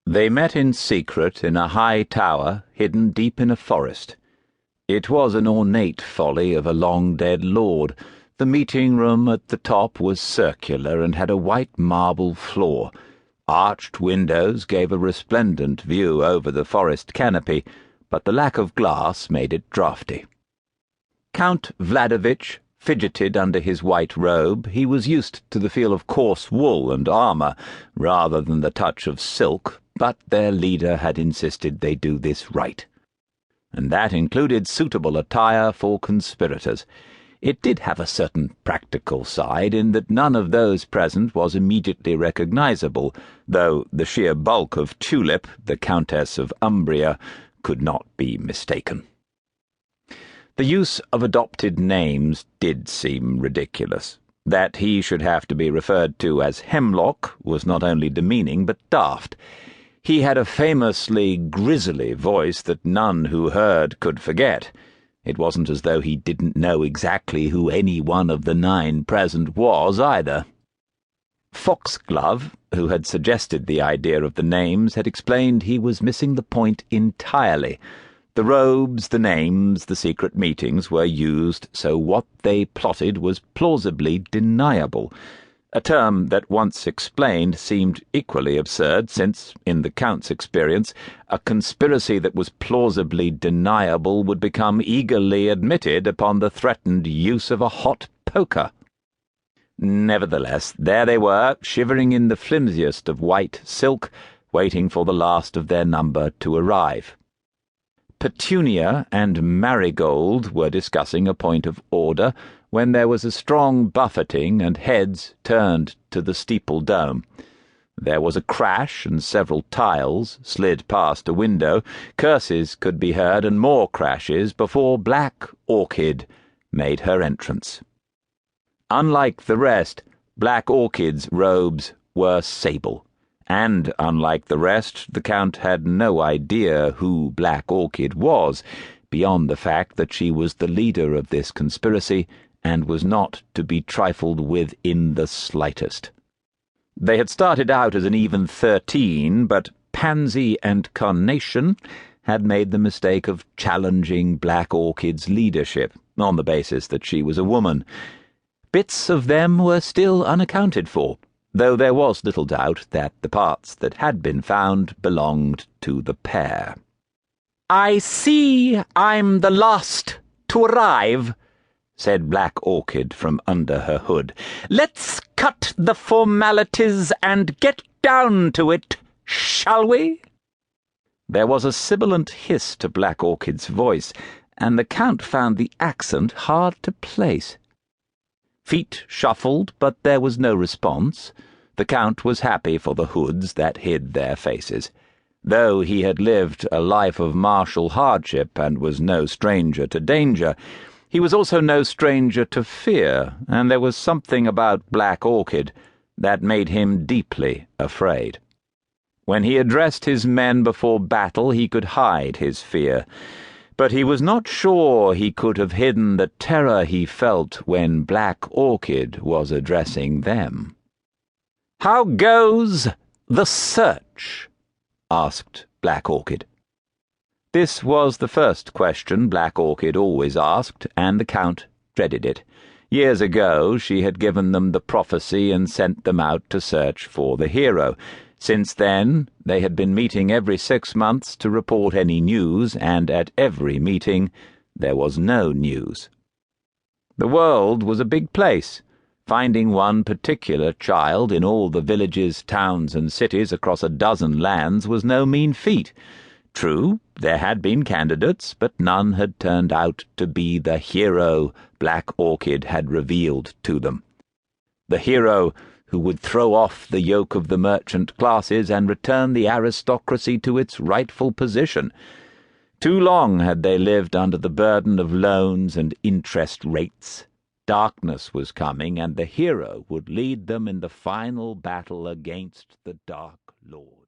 They met in secret in a high tower hidden deep in a forest. It was an ornate folly of a long-dead lord. The meeting-room at the top was circular and had a white marble floor. Arched windows gave a resplendent view over the forest canopy, but the lack of glass made it draughty. Count Vladovich fidgeted under his white robe. He was used to the feel of coarse wool and armour rather than the touch of silk, but their leader had insisted they do this right. And that included suitable attire for conspirators. It did have a certain practical side in that none of those present was immediately recognizable, though the sheer bulk of Tulip, the Countess of Umbria, could not be mistaken. The use of adopted names did seem ridiculous. That he should have to be referred to as Hemlock was not only demeaning but daft. He had a famously grisly voice that none who heard could forget. It wasn't as though he didn't know exactly who any one of the 9 present was, either. Foxglove, who had suggested the idea of the names, had explained he was missing the point entirely. The robes, the names, the secret meetings were used so what they plotted was plausibly deniable, a term that once explained seemed equally absurd since, in the Count's experience, a conspiracy that was plausibly deniable would become eagerly admitted upon the threatened use of a hot poker. Nevertheless, there they were, shivering in the flimsiest of white silk, waiting for the last of their number to arrive. Petunia and Marigold were discussing a point of order when there was a strong buffeting and heads turned to the steeple dome. There was a crash and several tiles slid past a window. Curses could be heard and more crashes before Black Orchid made her entrance. Unlike the rest, Black Orchid's robes were sable. And, unlike the rest, the Count had no idea who Black Orchid was, beyond the fact that she was the leader of this conspiracy and was not to be trifled with in the slightest. They had started out as an even 13, but Pansy and Carnation had made the mistake of challenging Black Orchid's leadership, on the basis that she was a woman. Bits of them were still unaccounted for, though there was little doubt that the parts that had been found belonged to the pair. "I see I'm the last to arrive," said Black Orchid from under her hood. "Let's cut the formalities and get down to it, shall we?" There was a sibilant hiss to Black Orchid's voice, and the Count found the accent hard to place. Feet shuffled, but there was no response. The Count was happy for the hoods that hid their faces. Though he had lived a life of martial hardship and was no stranger to danger, he was also no stranger to fear, and there was something about Black Orchid that made him deeply afraid. When he addressed his men before battle, he could hide his fear, but he was not sure he could have hidden the terror he felt when Black Orchid was addressing them. "How goes the search?" asked Black Orchid. This was the first question Black Orchid always asked, and the Count dreaded it. Years ago she had given them the prophecy and sent them out to search for the hero. Since then, they had been meeting every 6 months to report any news, and at every meeting there was no news. The world was a big place. Finding one particular child in all the villages, towns, and cities across a dozen lands was no mean feat. True, there had been candidates, but none had turned out to be the hero Black Orchid had revealed to them. The hero who would throw off the yoke of the merchant classes and return the aristocracy to its rightful position. Too long had they lived under the burden of loans and interest rates. Darkness was coming, and the hero would lead them in the final battle against the Dark Lord.